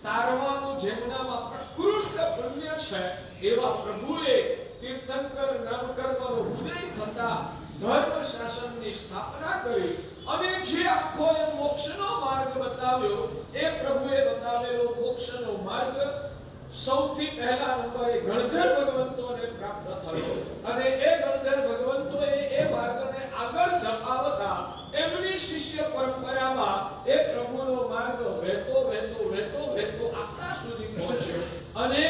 તારવાનું જેમનામાં પ્રકૃષ્ટ પુણ્ય છે એવા પ્રભુએ તીર્થંકર નામકર્મનો ઉદય થતા ધર્મ શાસનની સ્થાપના કરી અને જે આખો એ મોક્ષનો માર્ગ બતાવ્યો એ પ્રભુએ બતાવેલો મોક્ષનો માર્ગ સૌથી પહેલા નંબરે ગણધર ભગવંતોને પ્રાપ્ત થયો અને એ ગણધર ભગવંતોએ એ માર્ગને આગળ ધપાવતા એમની શિષ્ય પરંપરામાં એ પ્રભુનો માર્ગ વહેતો આપણા સુધી પહોંચ્યો અને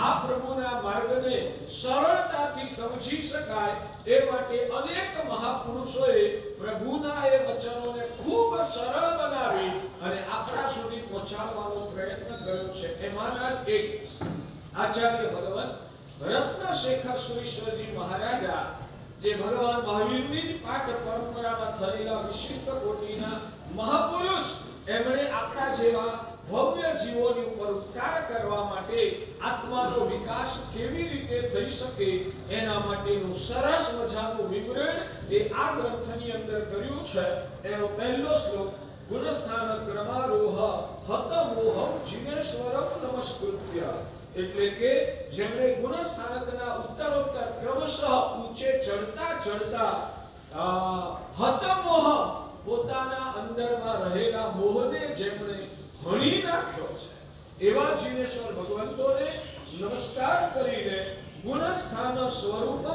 આ પ્રભુના માર્ગને સરળતાથી સમજી શકાય એ માટે અનેક મહાપુરુષોએ પ્રભુના એ વચનોને ખૂબ સરળ બનાવી અને આપણા સુધી પહોંચાડવાનો પ્રયત્ન કર્યો છે. એમાંના એક આચાર્ય ભગવાન રત્નશેખર સુરેશ્વરજી મહારાજા જે ભગવાન મહાવીરની પાઠ પરંપરામાં થયેલા વિશિષ્ટ કોટીના મહાપુરુષ એમણે આપણા જેવા ભવ્ય જીવોની ઉપર ઉપકાર કરવા માટે આત્માનો વિકાસ કેવી રીતે થઈ શકે એના માટેનું સરસ મજાનું વિવરણ એ આ ગ્રંથની અંદર કર્યું છે. એનો પહેલો શ્લોક ગુણસ્થાન ક્રમારોહ હતમોહમ જીનેશ્વરમ નમસ્કૃત્ય એટલે કે જેમણે ગુણસ્થાનકના ઉત્તરોત્તર ક્રમશઃ ઊંચે ચડતા હતમોહ પોતાના અંદરમાં રહેલા મોહને જેમણે હણી નાખ્યો છે એવા જીનેશ્વર ભગવંતોને નમસ્કાર કરીને ગુણસ્થાન સ્વરૂપ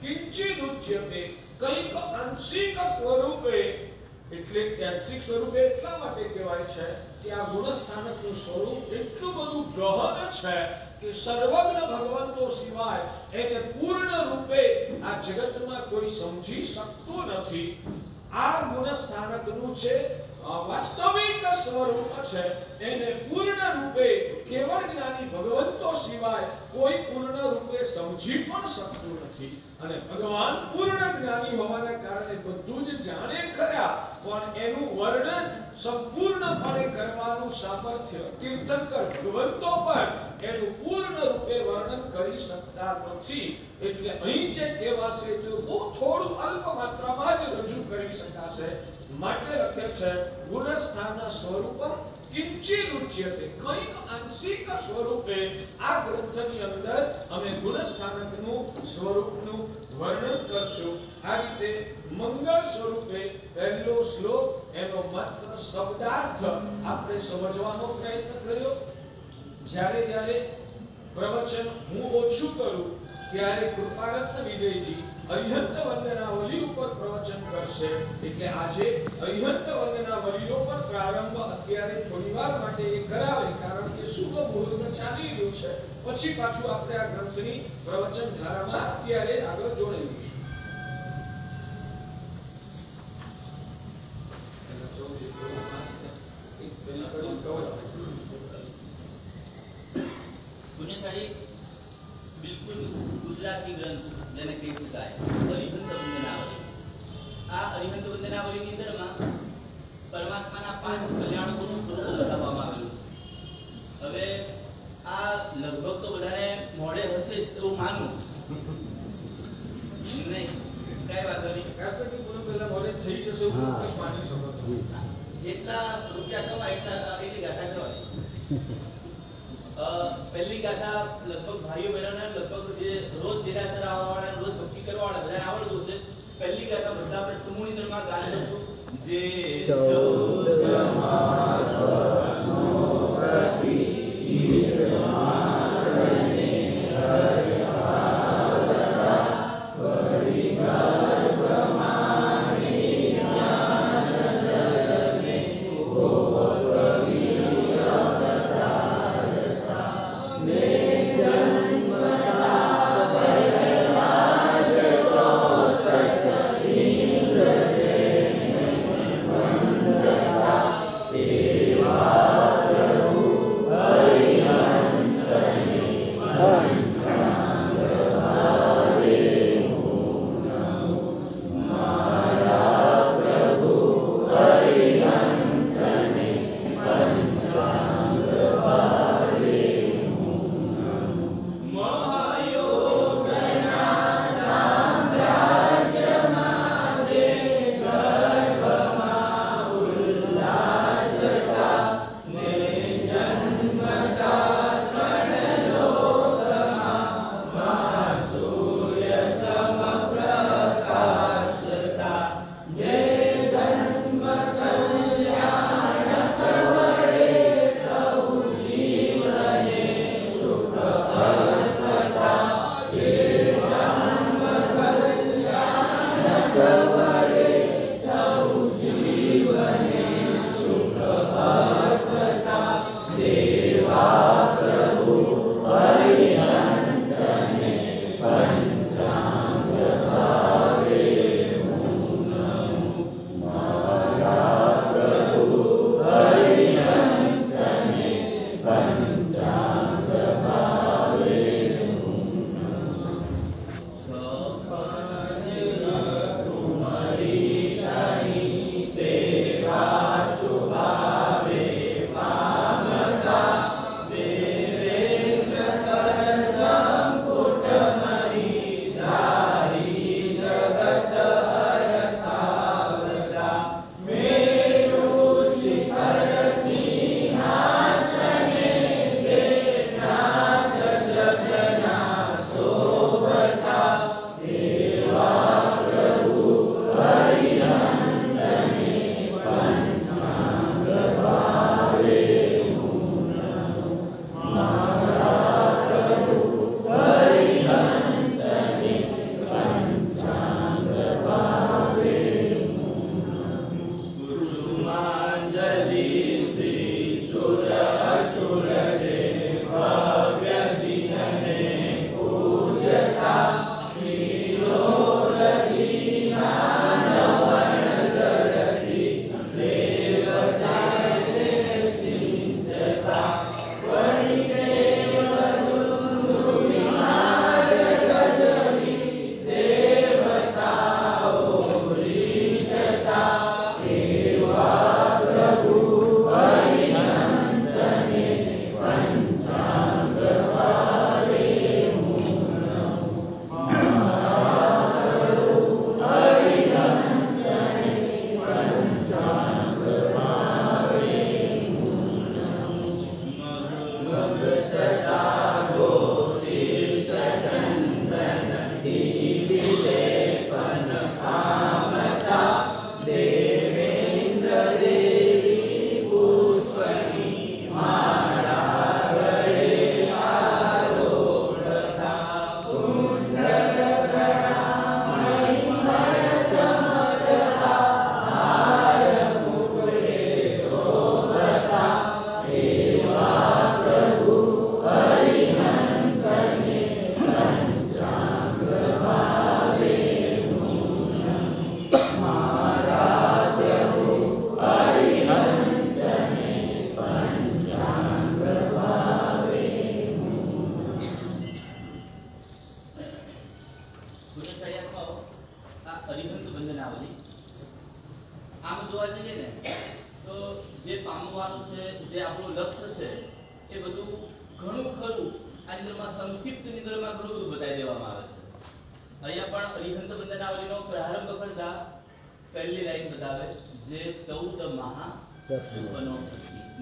કિંચિદ ઉચ્યતે કંઈક આંશિક સ્વરૂપે એટલે આંશિક સ્વરૂપે એટલા માટે કહેવાય છે કે આ ગુણસ્થાનકનું સ્વરૂપ એટલું બધું ગહન છે કે સર્વજ્ઞ ભગવંતો સિવાય એને પૂર્ણ રૂપે આ જગતમાં કોઈ સમજી શકતું નથી. આ ગુણસ્થાનકનું છે વાસ્તવિક સ્વરૂપ છે એને પૂર્ણ રૂપે કેવળ જ્ઞાની ભગવંતો સિવાય કોઈ પૂર્ણ રૂપે સમજી પણ શકતું નથી અને ભગવાન પૂર્ણ જ્ઞાની હોવાના કારણે બધું જ જાણે ખરા પણ એનું વર્ણન સંપૂર્ણપણે કરવાનું સામર્થ્ય તીર્થંકર ભગવંતો પણ એનું પૂર્ણ રૂપે વર્ણન કરી શકતા નથી. એટલે અહીં જે કહેવાશે તે બહુ થોડું અલ્પ માત્રામાં જ રજૂ કરી શકાશે માટે લખે છે ગુણસ્થાન સ્વરૂપ કિંચિદ ઉચ્યતે કંઈક આંશિક સ્વરૂપે આ ગ્રંથની અંદર અમે ગુણસ્થાનકનું સ્વરૂપનું વર્ણન કરશું. આ રીતે મંગળ સ્વરૂપે પહેલો શ્લોક એનો માત્ર શબ્દાર્થ આપણે સમજવાનો પ્રયત્ન કર્યો. જ્યારે પ્રવચન હું ઓછું કરું ત્યારે કૃપારત્ન વિજયજી અરિહંત વંદનાવલી ઉપર પ્રવચન કરશે એટલે આજે અરિહંત વંદનાવલીનો પણ પ્રારંભ અત્યારે થોડીવાર માટે એ કરાવે કારણ કે શુભ મુહૂર્ત ચાલી રહ્યું છે. પછી પાછું આપણે આ ગ્રંથની પ્રવચન ધારામાં અત્યારે આગળ જોડાઈશું. પુણ્યશાળી બિલકુલ ગુજરાતી ગ્રંથ જેને કહી શકાય અરિહંત વંદનાવલી. આ અરિહંત વંદનાવલીની અંદરમાં પરમાત્માના 5 કલ્યાણકોનું સ્વરૂપ બતાવવામાં આવેલું છે. હવે આ લગભગ તો બધાને મોડે હશે એવું માનું નહીં, કઈ વાતો નહીં, પેલા મોડે થઈ જશે એવું માની શકો છો. જેટલા રૂપિયા કમાય એટલી ગાથા કહેવાય. પહેલી ગાથા લગભગ ભાઈઓ બહેનોને લગભગ જે રોજ દેરાસર આવવાવાળા રોજ ભક્તિ કરવાવાળા બધાને આવડતું છે. પહેલી ગાથા બધા આપણે સમૂહની અંદરમાં ગાન કરશું. જે અરિહંત બંધનાવલી આમ જોવા જઈએ ને તો જે પામવાનું છે, જે આપણું લક્ષ્ય છે, એ બધું ઘણું ખરું આ નિંદરમાં સંક્ષિપ્ત નિંદરમાં ઘણું બધું બતાવી દેવામાં આવે છે. અહીંયા પણ અરિહંત બંધનાવલીનો પ્રારંભ કરતા પહેલી લાઈન બતાવે જે 14 મહા સપનો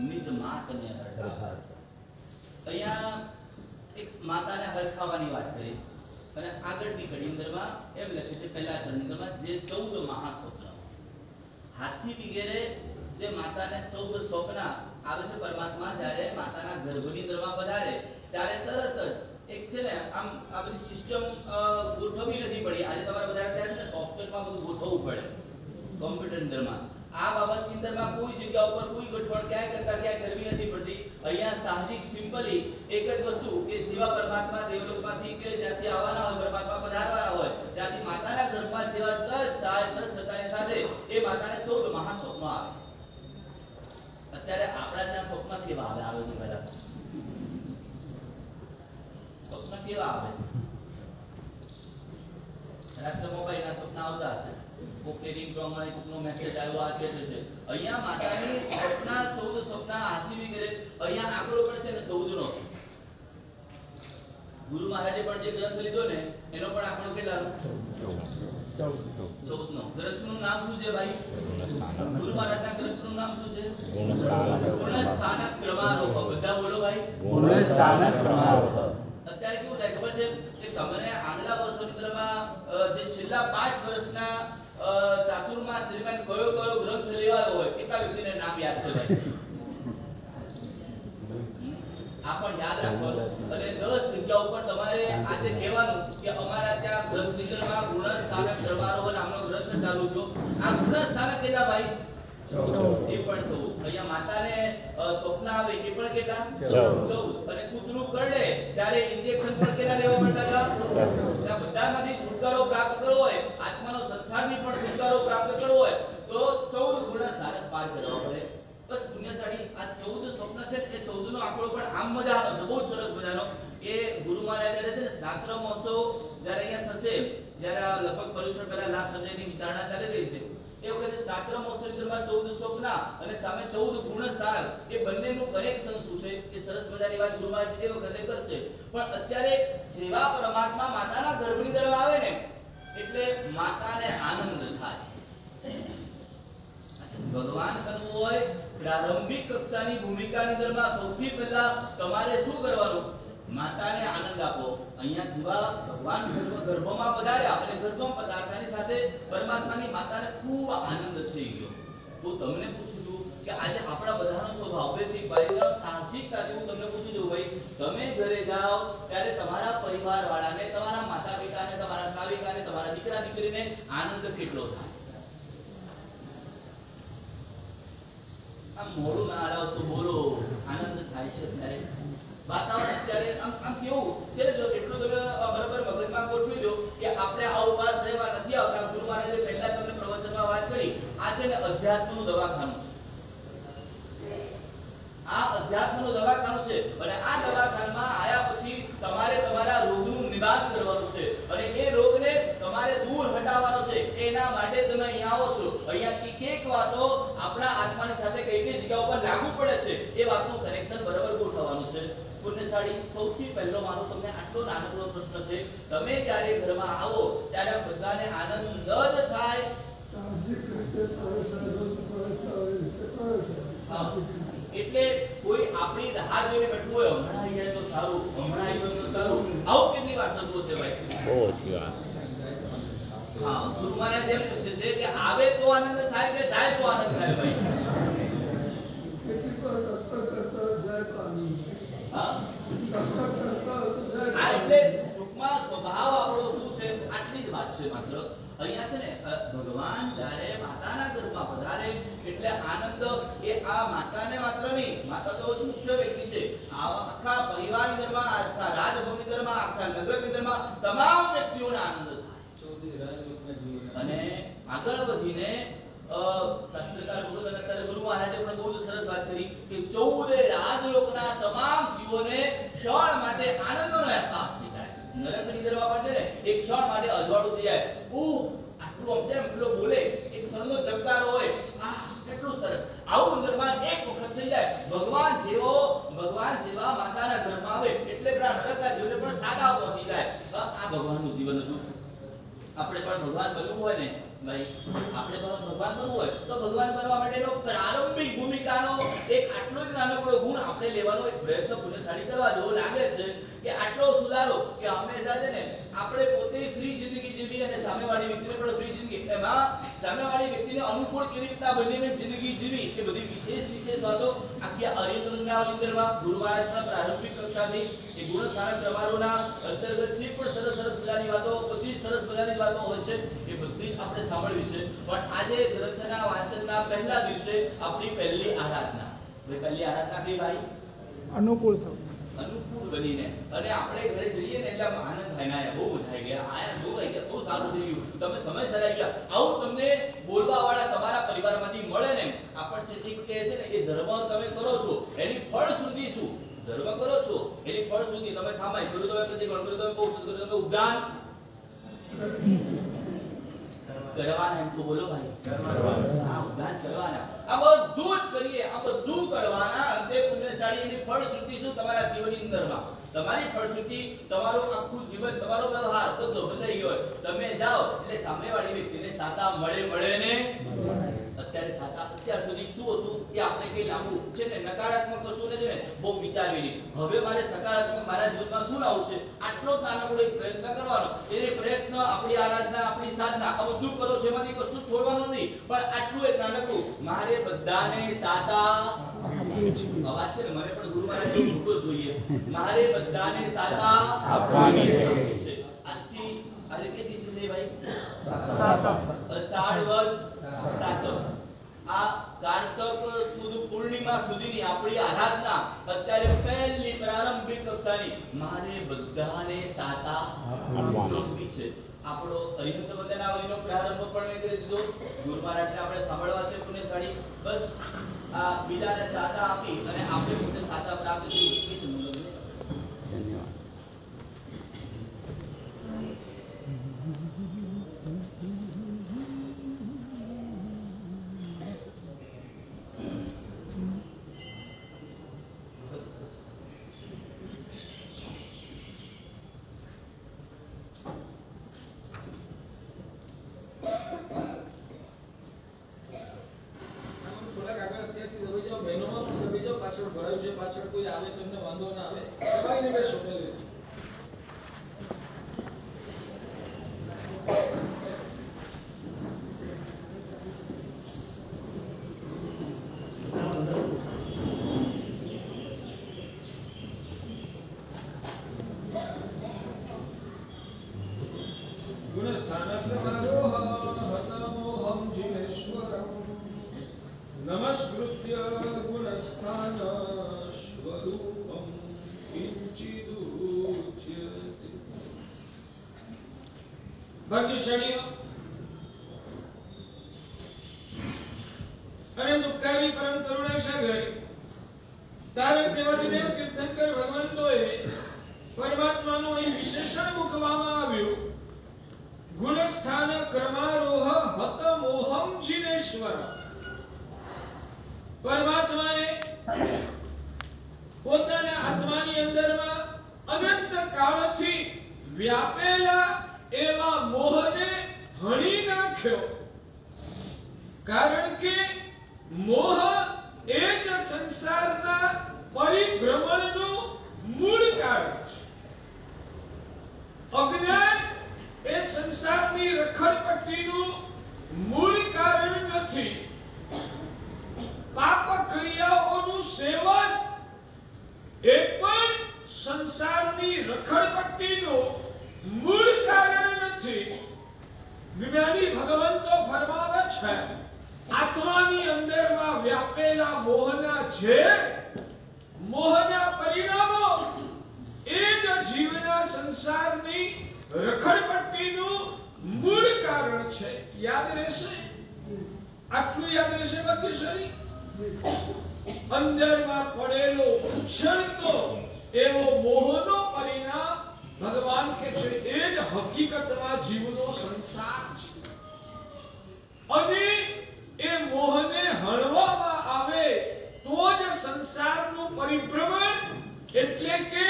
નિજ માતને હરખાવે. અહીંયા એક માતાને હરખાવાની વાત કરી અને આગળની કડી અંદરમાં એમ લખ્યું છે પહેલા ચરણની અંદરમાં જે 14 મહા સ્વપ્ન હાથી વગેરે જે માતાને 14 સ્વપ્ન આવે છે. પરમાત્મા જ્યારે માતાના ગર્ભની અંદરમાં પધારે ત્યારે તરત જ એક છે ને આમ આ બધી સિસ્ટમ ગોઠવવી નથી પડી. આજે તમારે બધા ત્યાં છે ને સોફ્ટવેરમાં બધું ગોઠવવું પડે કોમ્પ્યુટર અંદરમાં. આ બાબતની અંદરમાં કોઈ જગ્યા ઉપર કોઈ ગોઠવણ ક્યાંય કરતા ક્યાંય કરવી નથી પડતી. અહીંયા સાહજિક સિમ્પલી એક જ વસ્તુ કે જેવા પરમાત્મા દેવલોકમાંથી કે જ્યાંથી આવવાના હોય, પરમાત્મા પધારવાના હોય ત્યાંથી માતાના ગર્ભમાં જેવા ટચ થાય, ટચ થતાની સાથે એ માતાને 14 મહા સ્વપ્નો આવે. અત્યારે આપણા ત્યાં સ્વપ્ન કેવા આવે? આવે છે પહેલા સ્વપ્ન કેવા આવે? રાત્રે મોબાઈલના સ્વપ્ન આવતા હશે, કોકે રિંગ પ્રમાણે કોકનો મેસેજ આવ્યો, આ છે તે છે. અહીંયા માતાની સ્વપ્ન 14 સ્વપ્ન હાથી વગેરે અહીંયા આંકડો પણ છે ને 14 નો છે. ગુરુ મહારાજે પણ જે ગ્રંથ લીધો ને એનો પણ આંકડો કેટલાનો? 14 નો. ગ્રંથનું નામ શું છે ભાઈ? ગુરુ મહારાજના ગ્રંથનું નામ શું છે? ગુણસ્થાનક ક્રમારોહ. બધા બોલો ભાઈ, ગુણસ્થાનક ક્રમારોહ. અત્યારે કેવું થાય ખબર છે કે તમને આગલા વર્ષોની અંદરમાં જે છેલ્લા 5 વર્ષના ચાતુર્માસ દરમિયાન કયો કયો ગ્રંથ લેવાયો હોય કેટલા વ્યક્તિને નામ યાદ છે ભાઈ? આ પણ યાદ રાખો. અને 10 જગ્યા ઉપર તમારે આજે કહેવાનું કે અમારા ત્યાં ગ્રંથ નિંદરમાં ગુણસ્થાનક ક્રમારોહ નામનો ગ્રંથ ચાલુ થયો. આ ગુણસ્થાનક કેટલા ભાઈ? એ પણ 14. અહીંયા માતાને સ્વપ્ન આવે એ પણ કેટલા? 14. અને કૂતરું કરડે ત્યારે ઇન્જેક્શન પણ કેટલા લેવા પડતા હતા? આ બધામાંથી છુટકારો પ્રાપ્ત કરવો હોય, આત્માનો સંસારથી પણ છુટકારો પ્રાપ્ત કરવો હોય તો 14 ગુણા સારસ પાર કરવા પડે. બસ પુણ્યશાળી આ 14 સ્વપ્ન છે એ 14 નો આંકડો પણ આમ મજાનો છે, બહુ સરસ મજાનો. એ ગુરુ મહારાજ જ્યારે છે ને સ્નાત્ર મહોત્સવ જ્યારે અહીંયા થશે, જ્યારે લગભગ પર્યુષણ પહેલા લાસ્ટ સંજયની વિચારણા ચાલી રહી છે, એ વખતે સ્નાત્ર મહોત્સવની અંદરમાં 14 સ્વપ્ન અને સામે 14 ગુણ સાર, એ બંનેનું કનેક્શન શું છે એ સરસ મજાની વાત ગુરુ મહારાજ એ વખતે કરશે. પણ અત્યારે જેવા પરમાત્મા માતાના ગર્ભની અંદર આવે ને એટલે માતાને આનંદ થાય. ભગવાન કરવું હોય પ્રારંભિક કક્ષાની ભૂમિકાની અંદરમાં સૌથી પહેલા તમારે શું કરવાનું? માતાને આનંદ આપો. અહીંયા જેવા ભગવાન ગર્ભમાં પધાર્યા અને ગર્ભમાં પધારતાની સાથે પરમાત્માની માતાને ખૂબ આનંદ થઈ ગયો. હું તમને પૂછું છું કે આજે આપણા બધાનો સ્વભાવ બેસિક ભાઈ સાહસિકતાથી હું તમને પૂછું છું, ભાઈ તમે ઘરે જાઓ ત્યારે તમારા પરિવાર વાળાને, તમારા માતા પિતાને, તમારા સાવિકાને, તમારા દીકરા દીકરીને આનંદ કેટલો થાય? આમ મોડું ના હલાવશો, બોલો, આનંદ થાય છે. ત્યારે વાતાવરણ અત્યારે આમ કેવું છે, જો એટલું તમે બરાબર મગજમાં ગોઠવી દો કે આપણે આ ઉપવાસ રહેવા નથી આવતા. ગુરુ મહારાજે પહેલા તમને પ્રવચનમાં વાત કરી, આ છે ને અધ્યાત્મનું દવાખાનું છે. આ અધ્યાત્મનું દવાખાનું છે અને આ દવાખાનામાં આયા પછી તમારે તમારા રોગનું નિદાન કરવાનું છે અને એ રોગને તમારે દૂર હટાવવાનો છે. એના માટે તમે અહીંયા આવો છો. અહીંયા એક વાતો આપણા આત્માની સાથે કઈ કઈ જગ્યા ઉપર લાગુ પડે છે એ વાતનું કનેક્શન બરાબર ગોઠવવાનું છે. પુણ્યશાળી, સૌથી પહેલો મારો તમને આટલો નાનકડો પ્રશ્ન છે, તમે જ્યારે ઘરમાં આવો ત્યારે બધાને આનંદ જ થાય? એટલે કોઈ આપણી રાહ જોઈને બેઠું હોય, હમણાં આવી જાય તો સારું, હમણાં આવી જાય તો સારું, આવું કેટલી વાર થતું હશે ભાઈ? બહુ ઓછી વાર. હા, ગુરુ મહારાજ એમ પૂછે છે કે આવે તો આનંદ થાય કે જાય તો આનંદ થાય ભાઈ? હા, એટલે ટૂંકમાં સ્વભાવ આપણો શું છે આટલી જ વાત છે માત્ર. અહીંયા છે ને ભગવાન જ્યારે માતાના ગર્ભમાં પધારે એટલે આનંદ એ આ માતાને માત્ર નહીં, માતા તો મુખ્ય વ્યક્તિ છે, આખા પરિવારની અંદરમાં, આખા રાજભવનની અંદરમાં, આખા નગરની અંદરમાં તમામ વ્યક્તિઓને આનંદ થાય. અને આગળ વધીને શાસ્ત્રકાર ભગવત અત્યારે ગુરુ મહારાજે પણ બહુ સરસ વાત કરી કે 14 રાજલોકના તમામ જીવોને ક્ષણ માટે આનંદનો અહેસાસ થાય. નરકની અંદરમાં પણ છે ને એક ક્ષણ માટે અજવાળું થઈ જાય. આટલું આમ છે ને પેલો બોલે એક ક્ષણનો ચમકારો હોય, કેટલું સરસ. આવું અંદરમાં એક વખત થઈ જાય. ભગવાન જેવા માતાના ઘરમાં આવે એટલે પેલા નરકના જીવને પણ સાદા પહોંચી જાય. આ ભગવાનનું જીવન હતું. આપણે પણ ભગવાન બનવું હોય ને ભાઈ, આપણે પણ ભગવાન બનવું હોય તો ભગવાન બનવા માટેનો પ્રારંભિક ભૂમિકાનો એક આટલો જ નાનકડો ગુણ આપણે લેવાનો એક પ્રયત્ન પુણ્યશાળી કરવા જેવો લાગે છે કે આટલો સુધારો કે હંમેશા છે ને આપણે પોતે ફ્રી જિંદગી જીવી અને સામેવાળી વ્યક્તિને પણ ફ્રી જિંદગી, એમાં સામેવાળી વ્યક્તિને અનુકૂળ કેવી રીતના બનીને જિંદગી જીવી એ બધી વિશેષ વાતો આખી અરિહંતના અંદરમાં ગુરુ મહારાજના પ્રારંભિક કક્ષાથી એ ગુણ સારા પ્રમાણોના અંતર્ગત છે પણ સરસ મજાની વાતો, બધી સરસ મજાની વાતો હોય છે એ બધી આપણે સાંભળવી છે. પણ આજે ગ્રંથના વાંચનના પહેલા દિવસે આપણી પહેલી આરાધના, પહેલી આરાધના કઈ ભાઈ? અનુકૂળ થવું, અનુકૂળ બનીને અને આપણે ઘરે જઈએ ને એટલે આનંદ થાય ના, બહુ મજા આવી ગયા, આયા જો આવી ગયા, બહુ સારું થઈ ગયું, તમે સમયસર આવી ગયા. આવું તમને બોલવા વાળા તમારા પરિવારમાંથી મળે ને આપણને એક કહે છે ને એ ધર્મ તમે કરો છો એની ફળશ્રુતિ શું? ધર્મ કરો છો એની ફળશ્રુતિ તમે સામાયિક કર્યું, તમે પ્રતિક્રમણ કર્યું, તમે બહુ કર્યું, તમે ઉદ્દાન કરવાના, એમ તો બોલો ભાઈ, કરવાના. હા, ઉદ્ધાર કરવાના. આ બધું જ કરીએ, આ બધું કરવાના. અંતે પુણ્યશાળી એની ફળશ્રુતિ શું? તમારા જીવનની અંદરમાં તમારી ફળશ્રુતિ, તમારું આખું જીવન, તમારો વ્યવહાર બધો બદલાઈ ગયો. તમે જાઓ એટલે સામેવાળી વ્યક્તિને સાતા મળે ને અત્યાર સુધી શું હતું એ આપણે કઈ લાવવું છે ને નકારાત્મક વસ્તુને છે ને બહુ વિચારવી નહીં. હવે મારે સકારાત્મક મારા જીવનમાં શું લાવવું છે, આટલો જ નાનકડો એક પ્રયત્ન કરવાનો. એ પ્રયત્ન આપણી આરાધના, આપણી સાધના, આ બધું કરો છો, એમાંથી કશું છોડવાનું નહીં. પણ આટલું એક નાનકડું, મારે બધાને સાતા અવાજ છે ને મને પણ ગુરુ મહારાજ મોટો જોઈએ, મારે બધાને સાતા આપવાની છે. આજથી આજે કે દીધી ભાઈ સાતમ, અષાઢ વદ સાતમ. આ કારતક સુદ પૂર્ણિમા સુધીની આપણી આરાધના અત્યારે પહેલી પ્રારંભિક કક્ષાની મારે બધાને સાતા આપવી છે. આપણો અરિહંત વંદનાવલીનો પ્રારંભ પણ મેં કરી દીધો. ગુરુ મહારાજને આપણે સાંભળવા છે પુણ્યશાળી. બસ આ બીજાને સાતા આપી અને આપણે પોતે સાતા પ્રાપ્ત થઈ એટલી જ મૂળ છે. ધન્યવાદ. પાછળ કોઈ આવે તમને વાંધો ના આવે, દબાઈને બેસો પહેલેથી. નમસ્કૃત્ય ગુણસ્થાન સ્વરૂપમ કિંચિદુચ્યતે. ભાગ્યશાળીઓ અને દુઃખકારી પરમ કરુણા સાગર તારક દેવાધિદેવ તીર્થંકર ભગવંતોએ પરમાત્માનું અહીં વિશેષણ મૂકવામાં આવ્યું. ગુણસ્થાન કર્મારોહ હત મોહમ જીનેશ્વર. પરમાત્માએ પોતાના આત્માની અંદરમાં અનંત કાળથી વ્યાપેલા એવા મોહને હણી નાખ્યો. કારણ કે મોહ એ જ સંસારના પરિભ્રમણનું મૂળ કારણ છે. અજ્ઞાન એ સંસારની રખડપટ્ટીનું મૂળ કારણ નથી. પાપ ક્રિયાઓનું સેવન એ પણ સંસારની રખડપટ્ટીનું મૂળ કારણ નથી. વિજ્ઞાની ભગવંતો ફરમાવે છે, આત્માની અંદરમાં વ્યાપેલા મોહના ઝેર, મોહના પરિણામો એ જ જીવના સંસારની રખડપટ્ટીનું મૂળ કારણ છે. યાદ રહેશે? આટલું યાદ રહેશે ભાગ્યશાળી? અંદરમાં પડેલો ઉછળતો એવો મોહનો પરિણામ ભગવાન કે છે એ જ હકીકતમાં જીવનો સંસાર છે. અને એ મોહને હળવામાં આવે તો જ સંસારનું પરિભ્રમણ એટલે કે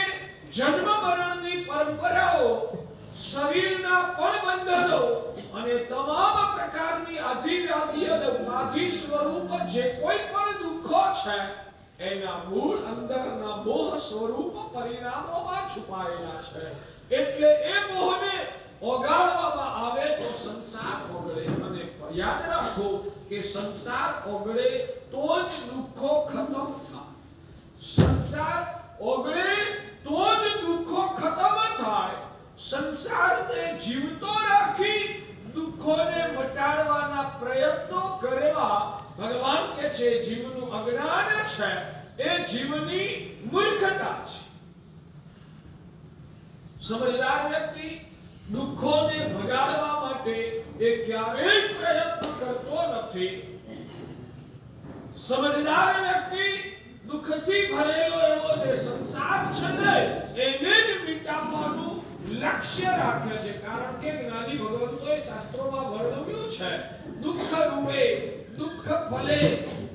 જન્મ મરણની પરંપરાઓ, શરીરના પણ બંધનો અને તમામ પ્રકારની આધિ સ્વરૂપ જે કોઈ પણ દુઃખો છે એના મૂળ અંદરના મોહ સ્વરૂપ પરિણામોમાં છુપાયેલા છે. એટલે એ મોહને ઓગાળવામાં આવે તો સંસાર ઓગળે. અને યાદ રાખો કે સંસાર ઓગળે તો જ દુઃખો ખતમ થાય. સંસાર ઓગળે તો જ દુઃખો ખતમ થાય. સંસારને જીવતો રાખી દુઃખોને મટાડવાના પ્રયત્નો કરવા ભગવાન કે છે જીવનું અજ્ઞાન છે, એ જીવની મૂર્ખતા છે. સમજદાર વ્યક્તિ દુઃખોને ભગાડવા માટે એ ક્યારેય પ્રયત્ન કરતો નથી. સમજદાર વ્યક્તિ દુઃખથી ભરેલો એવો જે સંસાર છે ને એને જ મિટાવવાનું લક્ષ્ય રાખે છે. કારણ કે જ્ઞાની ભગવંતોએ શાસ્ત્રોમાં વર્ણવ્યું છે, દુઃખ રૂપે દુઃખ ફલે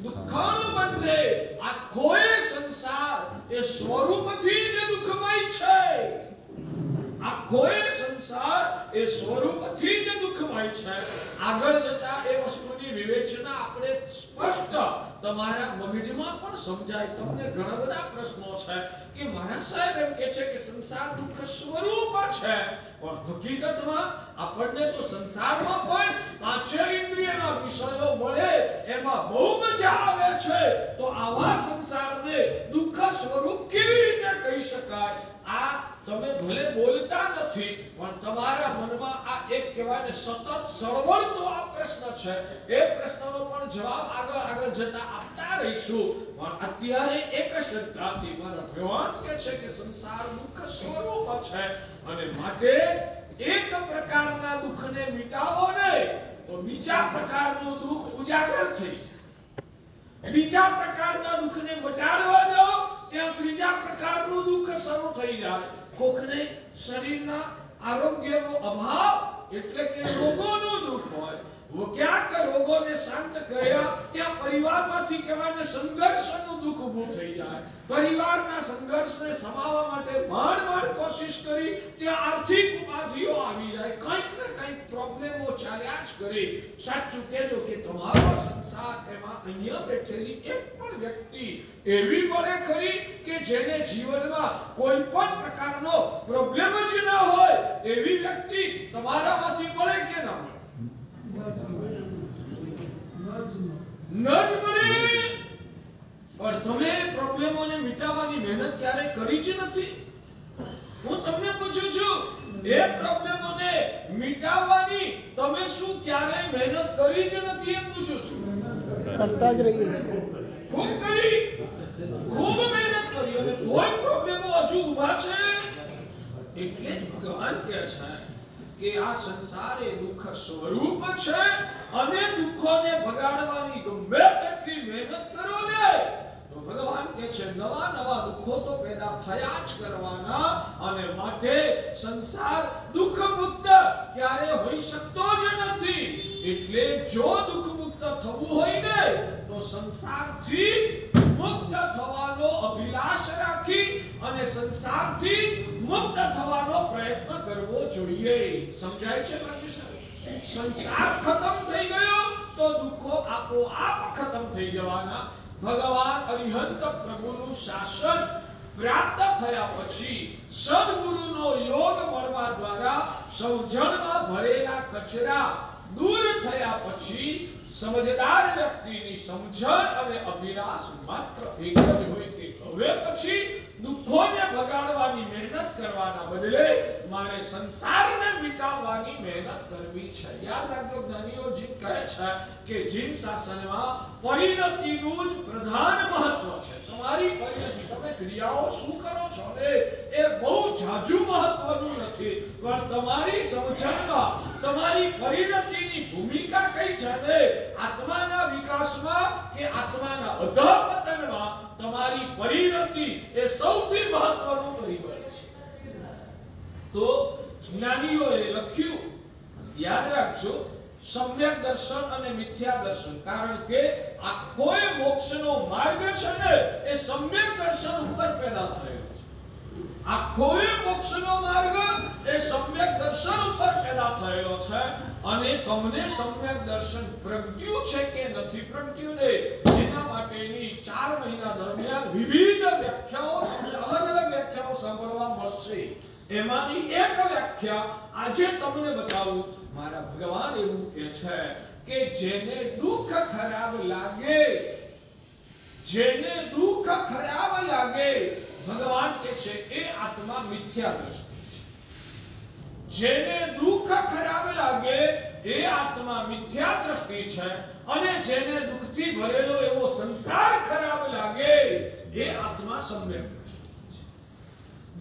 દુઃખાણુ બંધે. આખો સંસાર એ સ્વરૂપથી જ દુઃખમય છે. આખો સંસાર એ સ્વરૂપથી જ દુઃખમય છે. આગળ જતા એ વસ્તુની વિવેચના આપણે સ્પષ્ટ તમારા મગજમાં પણ સમજાય. તમને ઘણા બધા પ્રશ્નો છે કે મહારાજ સાહેબ એમ કહે છે કે સંસાર દુઃખ સ્વરૂપ છે, પણ હકીકતમાં આપણને તો સંસારમાં પણ પાંચેન્દ્રિયના વિષયો મળે એમાં બહુ મજા આવે છે. તો આવા સંસારને દુઃખ સ્વરૂપ કેવી રીતે કહી શકાય? આ તમે ભલે બોલતા નથી પણ તમારા મનમાં આ એક કહેવાય ને સતત સળવળતો આ પ્રશ્ન છે. એ પ્રશ્નનો પણ જવાબ આગળ જતા આપતા રહીશું. પણ અત્યારે એક જ શબ્દથી મારા ભગવાન કહે છે કે સંસાર દુઃખ સ્વરૂપ છે અને માટે એક પ્રકારના દુઃખને મિટાવો ને તો બીજા પ્રકારનું દુઃખ ઉજાગર થઈ જાય. બીજા પ્રકારના દુઃખને મટાડવા દો ત્યાં ત્રીજા પ્રકારનું દુઃખ શરૂ થઈ જાય. કોકને શરીરના આરોગ્યનો અભાવ એટલે કે રોગોનું દુઃખ હોય. ક્યાંક રોગોને શાંત કર્યા ત્યાં પરિવારમાંથી કહેવાય સંઘર્ષનું દુઃખ ઊભું થઈ જાય. પરિવારના સંઘર્ષને સમાવવા માટે માંડ કોશિશ કરી ત્યાં આર્થિક ઉપાધિઓ આવી જાય. કંઈક ને કંઈક પ્રોબ્લેમો ચાલ્યા જ કરે. સાચું કહેજો કે તમારો સંસાર એમાં અહીંયા બેઠેલી એક પણ વ્યક્તિ એવી મળે ખરી કે જેને જીવનમાં કોઈ પણ પ્રકારનો પ્રોબ્લેમ જ ન હોય એવી વ્યક્તિ તમારામાંથી મળે કે ના મળે? ન જ મળે. પણ તમે પ્રોબ્લેમોને મિટાવવાની મહેનત ક્યારે કરી જ નથી. હું તમને પૂછું છું એ પ્રોબ્લેમોને મિટાવવાની તમે શું ક્યારે મહેનત કરી જ નથી એમ પૂછું છું. કરતા જ રહીએ છીએ. ખૂબ કરી, ખૂબ મહેનત કરી અને કોઈ પ્રોબ્લેમો હજુ ઊભા છે. એટલે જ ભગવાન કહે છે કે આ સંસાર એ દુઃખ સ્વરૂપ છે અને દુઃખોને ભગાડવાની ગમે તેટલી મહેનત કરો ને તો ભગવાન કહે છે નવા દુઃખો તો પેદા થયા જ કરવાના અને માટે સંસાર દુઃખ મુક્ત ક્યારે હોઈ શકતો જ નથી. એટલે જો દુઃખ મુક્ત થવું હોય ને તો સંસારથી જ મુક્ત થવાનો અભિલાષ રાખી અને સંસારથી મુક્ત થવાનો પ્રયત્ન કરવો જોઈએ. સમજાય છે બાકી સાહેબ? સંસાર ખતમ થઈ ગયો તો દુઃખો આપોઆપ ખતમ થઈ જવાના. ભગવાન અરિહંત પ્રભુનું શાસન પ્રાપ્ત થયા પછી સદગુરુનો યોગ મળવા દ્વારા સમજણમાં ભરેલા કચરા દૂર થયા પછી સમજદાર વ્યક્તિની સમજણ અને અભિલાષ માત્ર એક જ હોય કે હવે પછી દુઃખોને ભગાડવાની મહેનત કરવાના બદલે મારે સંસારને મિટાવવાની મહેનત કરવી છે. યાદ રાખજો જ્ઞાનીઓ જીન કહે છે કે જીન શાસનમાં પરિણતિનું જ પ્રધાન મહત્વ છે. તમારી પરિણતિ, તમે ક્રિયાઓ શું કરો છો ને એ બહુ જાજુ મહત્વનું નથી પણ તમારી સમજણમાં તમારી પરિણતિની ભૂમિકા કઈ છે ને આત્માના વિકાસમાં કે આત્માના અધઃપતનમાં તમારી પરિણતિ એ સૌથી મહત્વનું પરિબળ છે. તો જ્ઞાનીઓએ લખ્યું, યાદ રાખજો, સમ્યક દર્શન અને મિથ્યા દર્શન. કારણ કે આખો મોક્ષનો માર્ગ છે ને એ સમ્યક દર્શન ઉપર પેદા થયો છે. આખો મોક્ષનો માર્ગ એ સમ્યક દર્શન ઉપર પેદા થયેલો છે અને તમને સમ્યક દર્શન પ્રગટ્યું છે કે નથી પ્રગટ્યું ને એના માટેની 4 મહિના દરમિયાન વિવિધ વ્યાખ્યાઓ, અલગ અલગ વ્યાખ્યાઓ સાંભળવા મળશે. એમાંની એક વ્યાખ્યા આજે તમને બતાવું. મારા ભગવાન એવું કહે છે કે જેને દુઃખ ખરાબ લાગે, જેને દુઃખ ખરાબ લાગે ભગવાન કહે છે એ આત્મા મિથ્યા દ્રષ્ટિ છે. જેને દુઃખ ખરાબ લાગે એ આત્મા મિથ્યા દ્રષ્ટિ છે અને જેને દુઃખથી ભરેલો એવો સંસાર ખરાબ લાગે એ આત્મા સમ્યક દ્રષ્ટિ છે.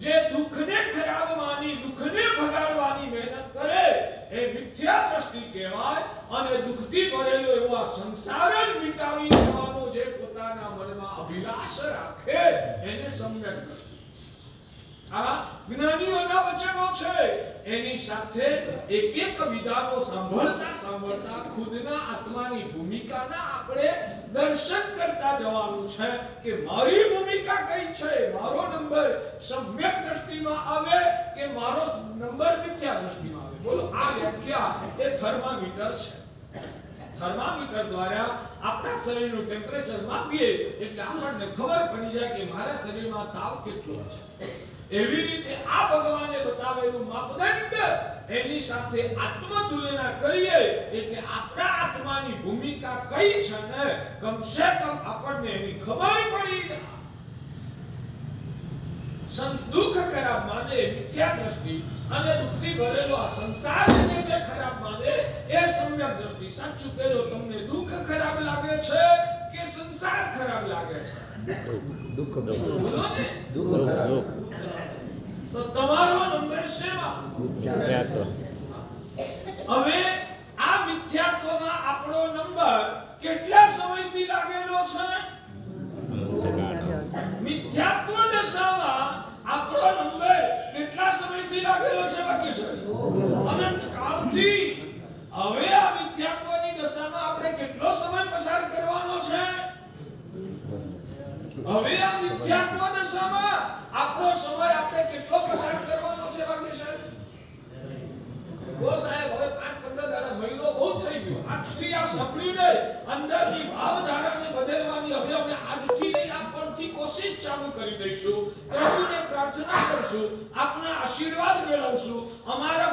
જે દુઃખને ખરાબ માની દુઃખને ભગાડવાની મહેનત કરે એ મિથ્યા દ્રષ્ટિ કહેવાય અને દુઃખથી ભરેલો એવો આ સંસાર જ મિટાવી દેવાનો જે પોતાના મનમાં અભિલાષ રાખે એને સમ્યક દ્રષ્ટિ. આ જ્ઞાનીઓના વચનો છે. એની સાથે એક એક વિધાનો સાંભળતા ખુદના આત્માની ભૂમિકાના આપણે દર્શન કરતા જવાનું છે કે મારી ભૂમિકા કઈ છે. મારો નંબર સમ્યક દ્રષ્ટિમાં આવે કે મારો નંબર મિથ્યા દ્રષ્ટિમાં આવે? બોલો. આ વ્યાખ્યા એ થર્મામીટર છે. થર્મામીટર દ્વારા આપણા શરીરનું ટેમ્પરેચર માપીએ એટલે આપણને ખબર પડી જાય કે મારા શરીરમાં તાવ કેટલો છે. એવી રીતે આ ભગવાને બતાવેલું માપદંડ એની સાથે આત્મતુલના કરીએ એટલે આપણા આત્માની ભૂમિકા કઈ છે ને કમસે કમ આપણને એની ખબર પડી જાય. દુઃખ ખરાબ માને મિથ્યા દ્રષ્ટિ અને દુઃખથી ભરેલો આ સંસારને જે ખરાબ માને એ સમ્યક દ્રષ્ટિ. સાચું કહેજો, તમને દુઃખ ખરાબ લાગે છે કે સંસાર ખરાબ લાગે છે? દુઃખ બોલો ને. દુઃખ તો તમારો નંબર શેમાં? મિથ્યાત્વ. હવે આ મિથ્યાત્વમાં આપણો નંબર કેટલા સમયથી લાગેલો છે? મિથ્યાત્વ દશામાં આપણો નંબર કેટલા સમયથી લાગેલો છે? અનંત કાળથી. હવે આ મિથ્યાત્વની દશામાં આપણે કેટલો સમય પસાર કરવાનો છે? હવે આ મિથ્યાત્વ દશામાં આપણો સમય આપણે કેટલો પસાર કરવાનો છે? ઓ સાહેબ, હવે 5-15 દાડા મહિનો બહુ થઈ ગયો. આજથી આ સાંભળ્યું ને, અંદરની ભાવધારાને બદલવાની હવે અમે આજથી નહીં, આ પરથી કોશિશ ચાલુ કરી દઈશું. પ્રભુને પ્રાર્થના કરશું, આપના આશીર્વાદ મેળવશું. અમારા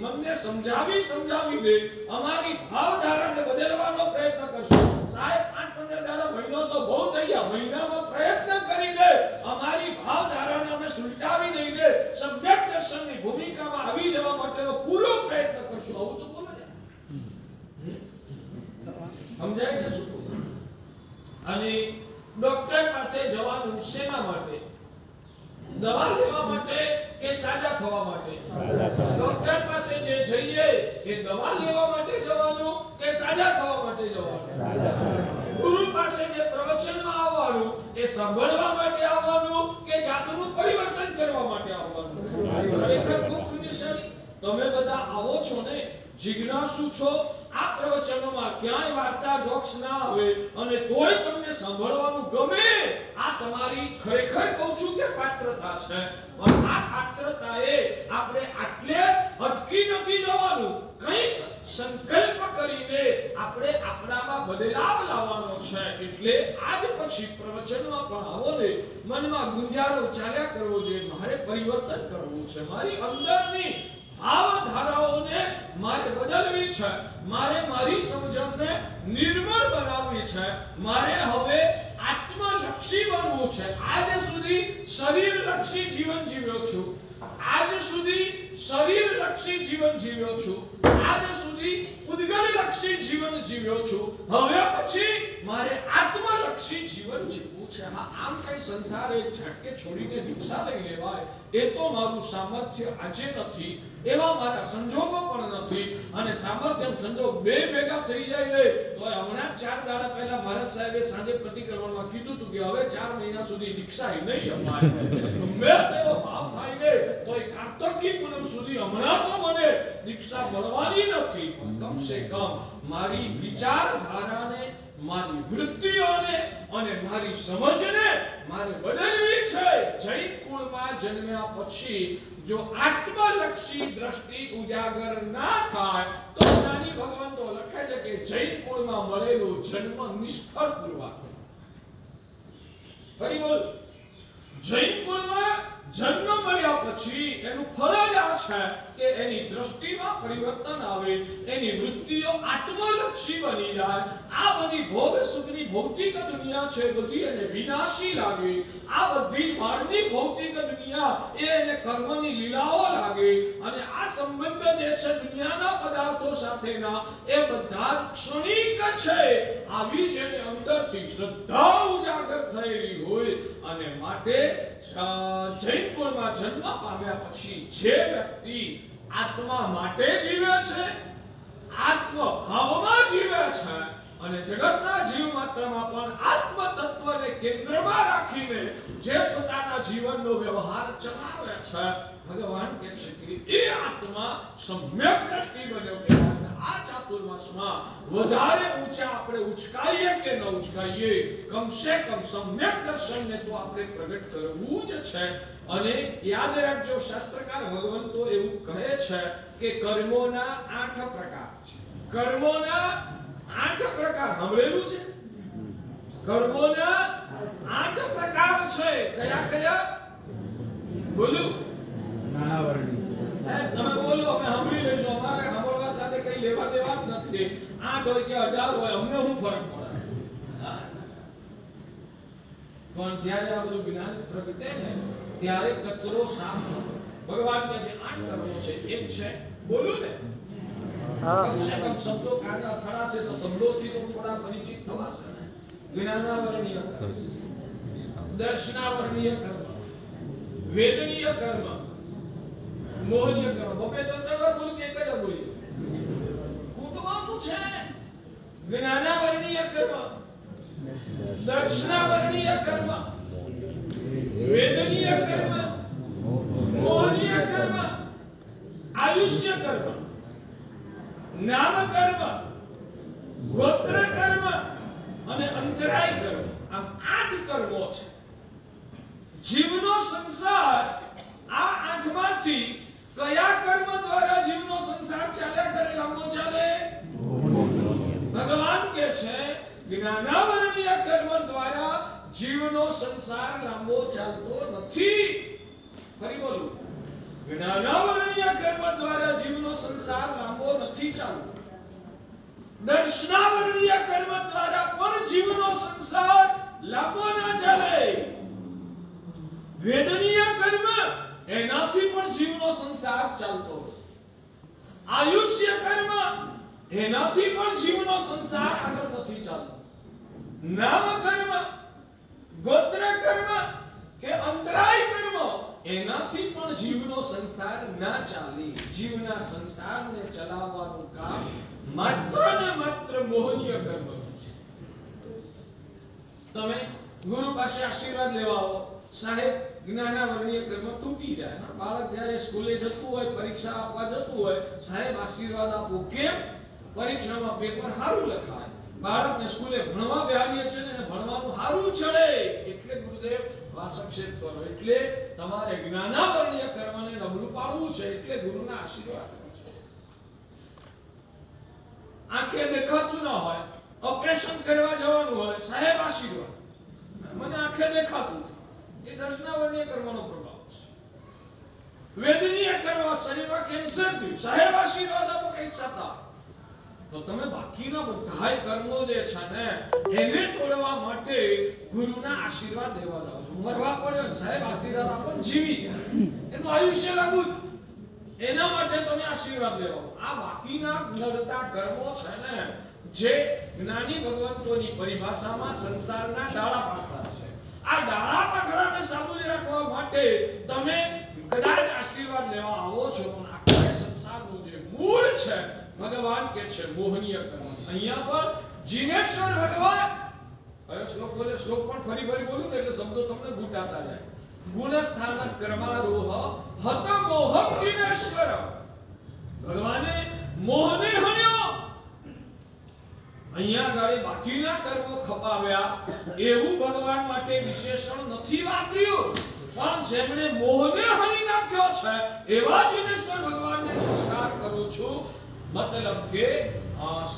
મનને સમજાવી દે, અમારી ભાવધારાને બદલવાનો પ્રયત્ન કરશું. સાહેબ, 5-15 દાડા મહિનો તો બહુ થઈ ગયા. મહિનામાં પ્રયત્ન કરી દે, અમારી ભાવધારાને અમે સુલટાવી દઈ દે, સમ્યક દર્શનની ભૂમિકામાં આવી જવા માટેનો પૂરો પ્રયત્ન કરશું. આવું તો બોલો યાર. સમજાય છે શું? અને ડોક્ટર પાસે જવાનું શેના માટે? દવા લેવા માટે કે સાજા થવા માટે? ડોક્ટર પાસે જે જઈએ એ દવા લેવા માટે જવાનું કે સાજા થવા માટે જવાનું? ગુરુ પાસે જે પ્રવચનમાં આવવાનું એ સાંભળવા માટે આવવાનું કે જાતનું પરિવર્તન કરવા માટે આવવાનું? ખરેખર ખૂબ પુણ્યશાળી તમે બધા આવો છો ને, જિજ્ઞાસુ છો. આ પ્રવચનોમાં ક્યાંય વાર્તા જોક્સ ના આવે અને તોય તમને સાંભળવાનું ગમે. આ તમારી ખરેખર કહું છું કે પાત્રતા છે. પણ આ પાત્રતાએ આપણે આટલે અટકી નથી જવાનું. કંઈક સંકલ્પ કરીને આપણે આપણામાં બદલાવ લાવવાનો છે. એટલે આજ પછી પ્રવચનમાં પણ આવો ને, મનમાં ગુંજારો ચાલ્યા કરવો જોઈએ. મારે પરિવર્તન કરવું છે, મારી અંદરની ભાવધારાઓને મારે બદલવી છે, મારે મારી સમજણને નિર્મળ બનાવવી છે, મારે હવે આત્મલક્ષી બનવું છે. આજ સુધી શરીરલક્ષી જીવન જીવ્યો છું, આજ સુધી શરીરલક્ષી જીવન જીવ્યો છું, આજ સુધી ઉદ્ગલલક્ષી જીવન જીવ્યો છું. હવે પછી મારે આત્મલક્ષી જીવન જીવવું છે. હા, આમ કઈ સંસાર એક ઝટકે છોડીને દીક્ષા લઈ લેવાય એ તો મારું સામર્થ્ય આજે નથી, એવા મારા સંજોગો પણ નથી. અને સામર્થ્ય સંજોગ બે ભેગા થઈ જાય ને તો હમણાં 4 દાડા પહેલા મહારાજ સાહેબે સાંજે પ્રતિક્રમણમાં કીધું હતું કે હવે 4 મહિના સુધી દીક્ષા નહીં અપાય. મેં તેવો ભાવ થાય ને તો એ કાર્તકી પૂનમ સુધી હમણાં તો મને દીક્ષા મળવાની નથી. કમસે કમ મારી વિચારધારાને, મારી વૃત્તિઓને અને મારી સમજને મારે બદલવી છે. જૈન કુળમાં જન્મ્યા પછી જો આત્મલક્ષી દ્રષ્ટિ ઉજાગર ના થાય તો જ્ઞાની ભગવંતો લખે છે કે જૈન કુળમાં મળેલો જન્મ નિષ્ફળ પૂરવા. ફરી બોલ, જૈન કુળમાં જન્મ મળ્યા પછી એનું ફળ જ આ છે કે એની દ્રષ્ટિમાં પરિવર્તન આવે, એની વૃત્તિઓ આત્મલક્ષી બની જાય. આ બધી ભોગ સુખની ભૌતિક દુનિયા છે, બધી એને વિનાશી લાગે. આ બધી બહારની ભૌતિક દુનિયા એને કર્મની લીલાઓ લાગે. અને આ સંબંધ જે છે દુનિયાના પદાર્થો સાથેના એ બધા જ ક્ષણિક છે. આવી જેને અંદરથી શ્રદ્ધા ઉજાગર થયેલી હોય અને માટે જૈન કુળમાં જન્મ પામ્યા પછી જે વ્યક્તિ આત્મા માટે જીવે છે, આત્મ ભાવમાં જીવે છે અને જગતના જીવ માત્રમાં પણ આત્મ તત્વને કેન્દ્રમાં રાખીને જે પોતાના જીવનનો વ્યવહાર ચલાવે છે, ભગવાન કહે છે કે એ આત્મા સમ્યક દ્રષ્ટિ બન્યો કહેવાય. આ ચાતુર્માસમાં વધારે ઊંચા આપણે ઉચકાઈએ કે ન ઉચકાઈએ, કમસે કમ સમ્યક દર્શનને તો આપણે પ્રગટ કરવું જ છે. અને યાદ રાખજો, શાસ્ત્રકાર ભગવંતો એવું કહે છે કે કર્મોના 8 પ્રકાર છે. કર્મોના 8 પ્રકાર સાંભળેલું છે? કર્મોના 8 પ્રકાર છે. કયા કયા? બોલું સાહેબ, તમે બોલો, અમે સાંભળી લેશું. અમારે સાંભળવા સાથે કઈ લેવા દેવા જ નથી. 8 હોય કે 18 હોય, અમને શું ફરક પડે? પણ જ્યારે આ બધું જ્ઞાન પ્રગટે ને ત્યારે કચરો સાફ કરો. ભગવાનના જે 8 કર્મો છે એક છે બોલું ને કમ સે કમ શબ્દો કાને અથડાશે તો શબ્દોથી તો થોડા પરિચિત થવાશે ને. જ્ઞાનાવરણીય કર્મ, દર્શનાવરણીય કર્મ, વેદનીય કર્મ, મોહનીય કર્મ. બપે તો તળવા બોલ કે કડા બોલી કૂટવાનું છે. જ્ઞાનાવરણીય કર્મ, દર્શનાવરણીય કર્મ, વેદનીય કર્મ, મોહનીય કર્મ, આયુષ્ય કર્મ, નામ કર્મ, ગોત્ર કર્મ અને અંતરાય કર્મ. આમ 8 કર્મો છે. જીવનો સંસાર આ 8 માંથી કયા કર્મ દ્વારા જીવનો સંસાર ચાલ્યા કરે, લાંબો ચાલે? ભગવાન કે છે જ્ઞાનાવરણીય કર્મ દ્વારા જીવનો સંસાર લાંબો ચાલતો નથી. ફરી બોલું, જ્ઞાનાવરણીય કર્મ દ્વારા જીવનો સંસાર લાંબો નથી ચાલતો. દર્શનાવરણીય કર્મ દ્વારા પણ જીવનો સંસાર લાંબો ના ચાલે. વેદનીય કર્મ એનાથી પણ જીવનો સંસાર ચાલતો. આયુષ્ય કર્મ એનાથી પણ જીવનો સંસાર આગળ નથી ચાલતો. નામ કર્મ, ગોત્ર કર્મ કે અંતરાય કર્મ એનાથી પણ જીવનો સંસાર ના ચાલે. જીવના સંસારને ચલાવવાનું કામ માત્ર ને માત્ર મોહનીય કર્મ છે. તમે ગુરુ પાસે આશીર્વાદ લેવા આવો, સાહેબ જ્ઞાનાવરણીય કર્મ તૂટી જાય. બાળક જ્યારે સ્કૂલે જતું હોય, પરીક્ષા આપવા જતું હોય, સાહેબ આશીર્વાદ આપો. કેમ? પરીક્ષામાં પેપર સારું લખાય. બાળકને સ્કૂલે ભણવા બેહાડીએ છે ને ભણવાનું સારું ચડે એટલે ગુરુદેવ વાસક્ષેપ કરો. એટલે તમારે જ્ઞાનાવરણીય કર્મને નબળું પાડવું છે એટલે ગુરુના આશીર્વાદ કરો છો. આંખે દેખાતું ન હોય, ઓપરેશન કરવા જવાનું હોય, સાહેબ આશીર્વાદ. મને આંખે દેખાતું, એ દર્શનાવરણીય કર્મનો પ્રભાવ છે. વેદનીય કર્મ, શરીરમાં કેન્સર થયું, સાહેબ આશીર્વાદ આપો કઈક સાતા. તો તમે બાકીના બધાય કર્મો જે છે ને એને તોડવા માટે ગુરુના આશીર્વાદ લેવા જાવ છો. મરવા પડ્યો સાહેબ આશીર્વાદ આપો, જીવી ગયા, એનું આયુષ્ય લાંબુ થાય, એના માટે તમે આશીર્વાદ લેવા. આ બાકીના નડતા કર્મો છે ને જે જ્ઞાની ભગવંતોની પરિભાષામાં સંસારના ડાળા પાકડા છે. આ ડાળા પાકડાને સાબુની રાખવા માટે તમે કદાચ આશીર્વાદ લેવા આવો છો, પણ આખા સંસારનું જે મૂળ છે ભગવાન કે છે મોહનીય કર્મ. અહીંયા પર જીનેશ્વર ભગવાન કયો શ્લોક બોલે? શ્લોક પણ ફરી બોલું ને એટલે શબ્દો તમને ઘૂંટાતા જાય. ગુણસ્થાન કર્મારોહ હત મોહમ જીનેશ્વર. ભગવાને મોહને હણ્યો. અહીંયા ગાડી બાકીના કર્મો ખપાવ્યા એવું ભગવાન માટે વિશેષણ નથી વાપર્યું, પણ જેમણે મોહને હણી નાખ્યો છે એવા જીનેશ્વર ભગવાનને નમસ્કાર કરું છું. મતલબ કે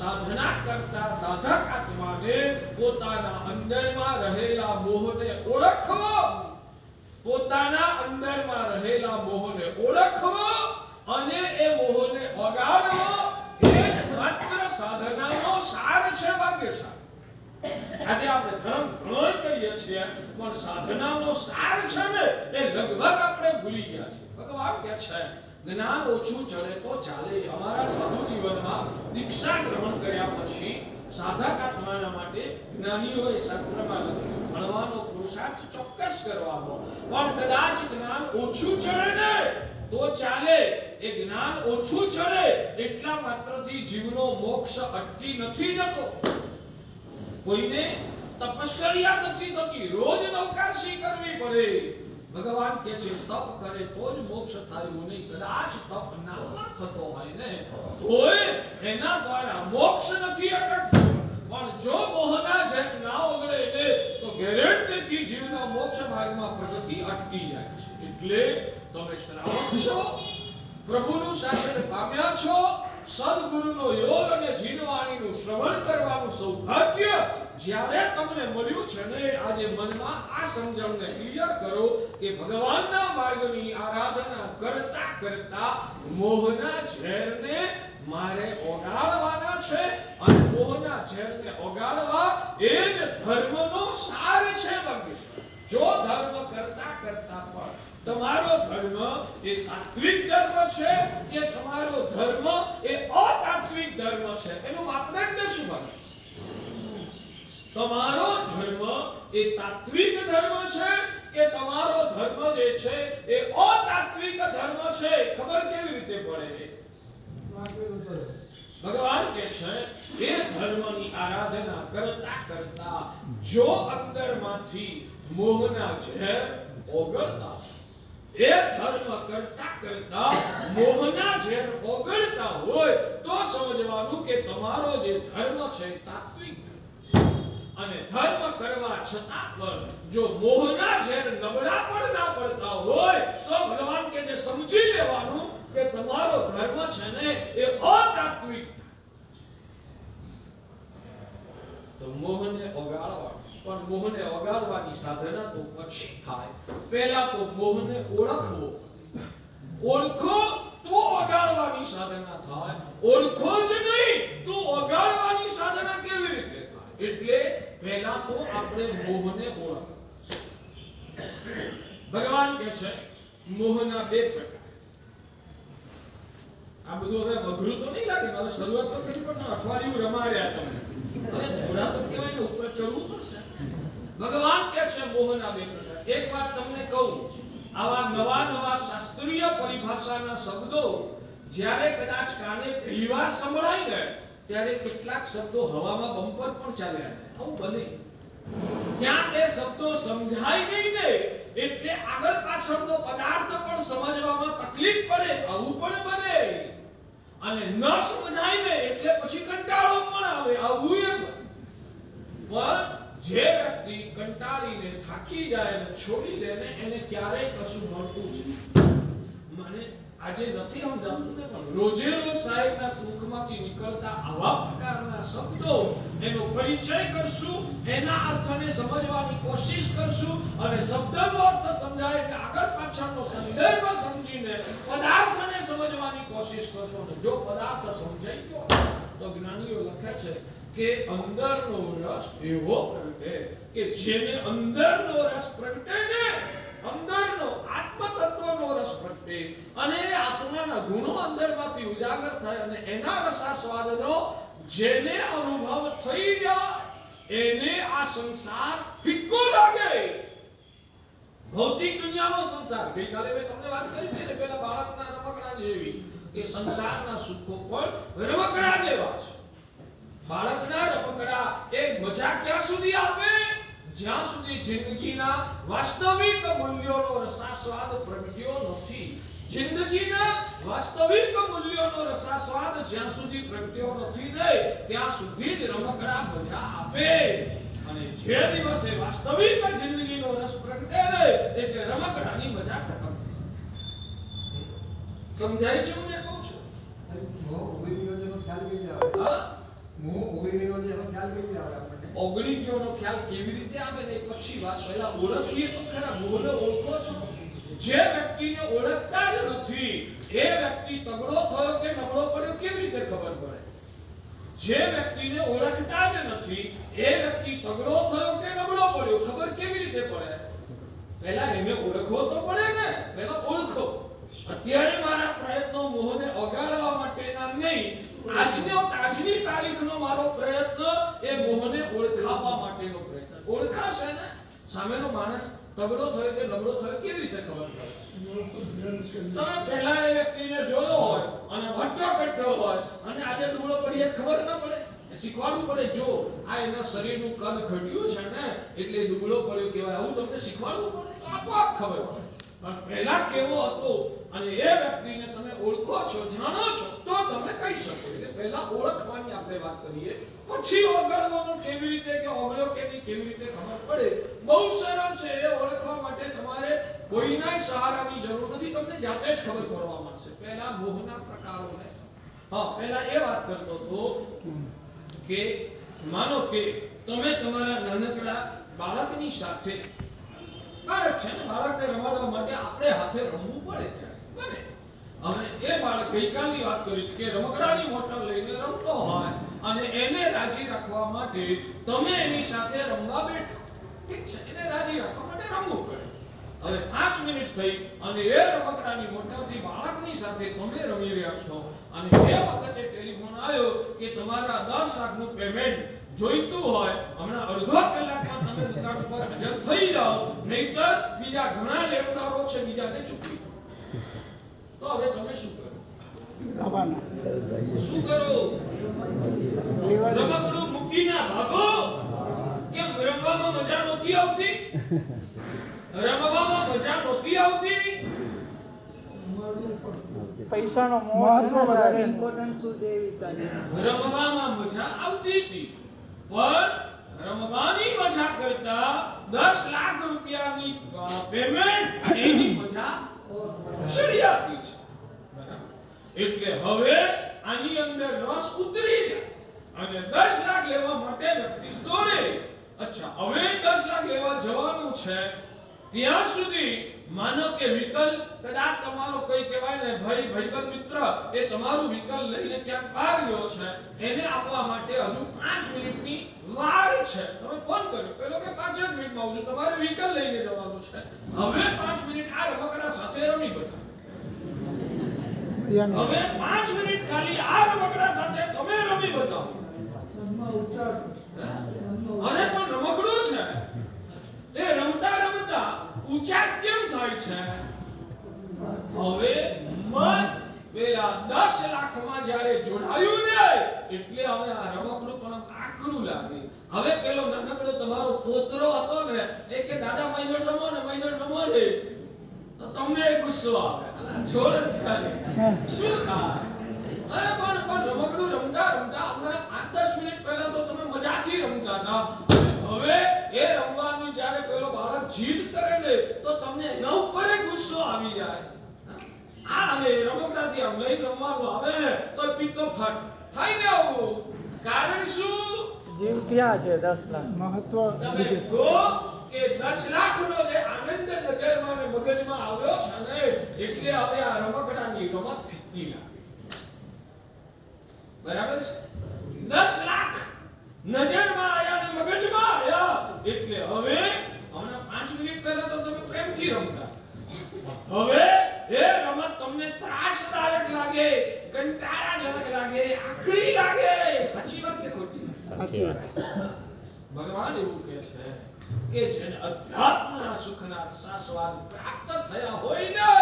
સાધના કરતા સાધક આત્માને પોતાના અંદરમાં રહેલા મોહને ઓળખવો, પોતાના અંદરમાં રહેલા મોહને ઓળખવો અને એ મોહને ઓગાળવો એ જ માત્ર સાધનાનો સાર છે. ભાગ્યશાળી આજે આપણે ધર્મ ઘણો કરીએ છીએ, પણ સાધનાનો સાર છે ને એ લગભગ આપણે ભૂલી ગયા છીએ. ભગવાન કહે છે જ્ઞાન ઓછું ચડે તો ચાલે. અમારા સાધુ જીવનમાં દીક્ષા ગ્રહણ કર્યા પછી સાધક આત્માના માટે જ્ઞાનીઓએ શાસ્ત્રમાં લખ્યું ભણવાનો પુરુષાર્થ ચોક્કસ કરવાનો, પણ કદાચ જ્ઞાન ઓછું ચડે ને તો ચાલે. એ જ્ઞાન ઓછું ચડે એટલા માત્રથી જીવનો મોક્ષ અટકી નથી જતો. કોઈને તપશ્ચર્યા નથી થતી, રોજ નવકાશી કરવી પડે. ભગવાન કે છે તપ કરે તો જ મોક્ષ થાય. એવું નહીં, કદાચ તપ ના થતો હોય ને તોય એના દ્વારા મોક્ષ નથી અટકતો, પણ જો મોહના જેમ ના ઓગળે ને તો ગેરંટીથી જીવના મોક્ષ માર્ગમાં પ્રગતિ અટકી જાય છે. એટલે તમે શ્રાવક છો, પ્રભુનું શાસન પામ્યા છો, સદગુરુનો યોગ અને જીનવાણીનું શ્રવણ કરવાનું સૌભાગ્ય જ્યારે તમને મળ્યું છે ને આજે મનમાં આ સમજણને ક્લિયર કરો કે ભગવાનના માર્ગની આરાધના કરતા કરતા મોહના ઝેરને મારે ઓગાળવાના છે અને મોહના ઝેરને ઓગાળવા એ જ ધર્મનો સાર છે. જો ધર્મ કરતા કરતા પણ તમારો ધર્મ એ તાત્વિક ધર્મ છે કે તમારો ધર્મ એ અતાત્વિક ધર્મ છે, એનું માપદંડ શું બને? તમારો ધર્મ એ તાત્વિક ધર્મ છે કે તમારો ધર્મ જે છે એ અતાત્વિક ધર્મ છે, ખબર કેવી રીતે પડે? ભગવાન કહે છે એ ધર્મની આરાધના કરતા કરતા જો અંદરમાંથી મોહના ઝેર ઓગળતા, એ ધર્મ કરતા કરતા મોહના ઝેર ઓગળતા હોય તો સમજવાનું કે તમારો જે ધર્મ છે તાત્વિક ધર્મ છે. અને ધર્મ કરવા છતાં પણ જો મોહના ઝેર નબળા પણ ના પડતા હોય તો ભગવાન કે જે સમજી લેવાનું કે તમારો ધર્મ છે ને એ અતાત્વિક. તો મોહને ઓગાળવા, પણ મોહને ઓગાળવાની સાધના તો પછી થાય. પહેલા તો મોહને ઓળખવો, ઓળખો તો ઓગાળવાની સાધના થાય. ઓળખો જ નહીં તો ઓગાળવાની સાધના કેવી રીતે થાય? એટલે પહેલા તો આપણે મોહને ઓળખવું. ભગવાન કહે છે મોહના બે પ્રકાર. આ બધું હવે અઘરું તો નહીં લાગે, હવે શરૂઆત તો કરી પડશે. અઠવાડિયું રમાડ્યા તમે, હવે થોડા તો કહેવાય ને ઉપર ચડવું પડશે. ભગવાન કહે છે મોહના બે પ્રકાર. એક વાત તમને કહું, આવા નવા નવા શાસ્ત્રીય પરિભાષાના શબ્દો જ્યારે કદાચ કાને પહેલીવાર સંભળાય ને ત્યારે કેટલાક શબ્દો હવામાં બમ્પર પણ ચાલ્યા જાય. આવું બને ક્યાં તે શબ્દો સમજાય નહીં ને એટલે આગળ પાછળનો પદાર્થ પણ સમજવામાં તકલીફ પડે, આવું પણ બને. અને ન સમજાય ને એટલે પછી કંટાળો પણ આવે, આવું એમ. પણ જે વ્યક્તિ કંટાળીને થાકી જાય અને છોડી દે ને એને ક્યારેય કશું મળતું છે. મને આજે નથી સમજાતું ને પણ રોજે રોજ સાહેબના મુખમાંથી નીકળતા આવા પ્રકારના શબ્દો એનો પરિચય કરશું, એના અર્થને સમજવાની કોશિશ કરશું અને શબ્દનો અર્થ સમજાય એટલે આગળ પાછળનો સંદર્ભ સમજીને પદાર્થને સમજવાની કોશિશ કરશું. અને જો પદાર્થ સમજાઈ ગયો તો જ્ઞાનીઓ લખે છે કે અંદરનો રસ એવો પ્રગટે કે જેને અંદરનો રસ પ્રગટે ને, અંદરનો આત્મ તત્વનો રસ પ્રગટે અને આત્માના ગુણો અંદરમાંથી ઉજાગર થાય અને એના રસાસ્વાદનો જેને અનુભવ થઈ જાય એને આ સંસાર ફિક્કો લાગે. ભૌતિક દુનિયાનો સંસાર, ગઈકાલે મેં તમને વાત કરી છે ને પેલા બાળકના રમકડા જેવી કે સંસારના સુખો પણ રમકડા જેવા છે. બાળકના રમકડા એ મજા ક્યાં સુધી આપે? જ્યાં સુધી જિંદગીના વાસ્તવિક મૂલ્યોનો રસાસ્વાદ પ્રગટ્યો નથી. જિંદગીના વાસ્તવિક મૂલ્યોનો રસાસ્વાદ જ્યાં સુધી પ્રગટ્યો નથી ને ત્યાં સુધી જ રમકડા મજા આપે. અને જે દિવસે વાસ્તવિક જિંદગીનો રસ પ્રગટે ને એટલે રમકડાની મજા ખતમ થઈ. સમજાય છે હું જે કહું છું? ઓગળી ગયોનો ખ્યાલ કેવી રીતે આવે ને પછી વાત. પહેલા ઓળખીએ તો ખરા, મોહને ઓળખો છો? જે વ્યક્તિને ઓળખતા જ નથી એ વ્યક્તિ તગડો થયો કે નબળો પડ્યો કેવી રીતે ખબર પડે? જે વ્યક્તિને ઓળખતા જ નથી એ વ્યક્તિ તગડો થયો કે નબળો પડ્યો ખબર કેવી રીતે પડે? પહેલા એને ઓળખવો તો પડે ને. પહેલા ઓળખો. અત્યારે મારા પ્રયત્નો મોહને ઓગાળવા માટેના નહીં, આજની તારીખનો મારો પ્રયત્ન એ મોહને ઓળખાવવા માટેનો પ્રયત્ન. ઓળખાશે ને સામેનો માણસ તગડો થયો કે નબળો થયો કેવી રીતે ખબર પડે? તમે પહેલા એ વ્યક્તિને જોયો હોય અને ભટ્ટો કટ્ટો હોય અને આજે નબળો પડીએ ખબર ન પડે? શીખવાડવું પડે. જો આ એના શરીરનું કદ ઘટ્યું છે ને એટલે દુબળો પડ્યો કહેવાય, આવું તમને શીખવાડવું પડે તો આપોઆપ ખબર પડે. પણ પહેલા કેવો હતો અને એ વ્યક્તિને તમે ઓળખો છો, જાણો છો તો તમે કહી શકો. એટલે પહેલા ઓળખવાની આપણે વાત કરીએ, પછી ઓગળવાનું કેવી રીતે કે ઓગળ્યો કે નહીં કેવી રીતે ખબર પડે. બહુ સરળ છે. એ ઓળખવા માટે તમારે કોઈના સહારાની જરૂર નથી, તમને જાતે જ ખબર પડવા મળશે. પહેલા મોહના પ્રકારોને પહેલા એ વાત કરતો હતો કે માનો કે તમે તમારા નાનકડા બાળકની સાથે, બાળક છે ને, બાળકને રમાડવા માટે આપણે હાથે રમવું પડે બને. હવે એ બાળક ગઈકાલની વાત કરી કે રમકડાની મોટર લઈને રમતો હોય અને એને રાજી રાખવા માટે તમે એની સાથે રમવા બેઠા, ઠીક છે, એને રાજી રાખવા માટે રમવું પડે. હવે 5 મિનિટ થઈ અને એ રમકડાની મોટાથી બાળકની સાથે તમે રમી રહ્યા છો અને એ વખતે ટેલિફોન આવ્યો કે તમારા 10 લાખનું પેમેન્ટ જોઈતું હોય, હમણાં અડધો કલાકમાં તમે દુકાન પર હાજર થઈ જાઓ, નહીતર બીજા ઘણા લેણદારો છે બીજાને ચૂકવી દો. તો હવે તમે શું કરો? રવાના શું કરો? લેવા દે. રમકડું મૂકીને ભાગો? કેમ રમવામાં મજા નહોતી આવતી? રમવામાં મજા નહોતી આવતી? પૈસાનો મહત્વ વધારે. ઇમ્પોર્ટન્ટ શું છે એ વિચારીએ. રમવામાં મજા આવતી હતી, પણ રમવાની મજા કરતા 10 લાખ રૂપિયાની પેમેન્ટ એની મજા ચડિયાતી છે. બરાબર? એટલે હવે આની અંદર રસ ઉતરી ગયા અને 10 લાખ લેવા માટે વ્યક્તિ દોડે. અચ્છા, હવે 10 લાખ લેવા જવાનું છે, ત્યાં સુધી માનો કે વિકલ કદાચ તમારો કોઈ કહેવાય ને ભાઈબંધ મિત્ર એ તમારું વિકલ લઈને ક્યાંક બહાર ગયો છે, એને આપવા માટે હજુ 5 મિનિટની વાર છે. તમે ફોન કર્યો, પેલો કે 5 જ મિનિટમાં આવજો, તમારે વિકલ લઈને જવાનું છે. હવે 5 મિનિટ આ રમકડા સાથે રમી બતાવો. હવે 5 મિનિટ ખાલી આ રમકડા સાથે તમે રમી બતાવો. અરે પણ રમકડું છે, એ રમતા રમતા ઉચાટ કેમ થાય છે? હવે મન પેલા 10 લાખમાં જ્યારે જોડાયું ને, એટલે હવે આ રમકડું પણ આકરું લાગે. હવે પેલો નાનકડો તમારો પોતરો હતો ને, એ કે દાદા મૈજર રમો ને, મૈજર રમો ને, તો તમને ગુસ્સો આવે. છોડ જ થાય. શું થાય? અરે પણ રમકડું રમતા રમતા હમણાં 5-10 મિનિટ પહેલા તો તમે મજાથી રમતા હતા, હવે એ રમવાનું જ્યારે પેલો બાળક જીદ કરે ને, તો તમને એના ઉપર ગુસ્સો આવી જાય. આ અને રમકડાથી આમ લઈ રમવાનું આવે ને, તો પિત્તો ફટ થાય ને આવું. કારણ શું? જીવ ક્યાં છે 10 લાખ? મહત્વ તમે બીજું છે. કહો કે 10 લાખનો જે આનંદ નજરમાં ને મગજમાં આવ્યો છે ને, એટલે હવે આ રમકડાની રમત ફિક્કી લાગે. બરાબર છે? 10 લાખ નજરમાં આયા ને મગજમાં આયા, એટલે હવે હમણાં 5 મિનિટ પહેલા તો તમે પ્રેમથી રમતા, હવે એ રમત તમને ત્રાસદાયક લાગે, કંટાળાજનક લાગે, આકરી લાગે. સાચી વાત કે ખોટી? સાચી વાત. ભગવાન એવું કહે છે કે જેને અધ્યાત્મના સુખના રસાસ્વાદ પ્રાપ્ત થયા હોય ને,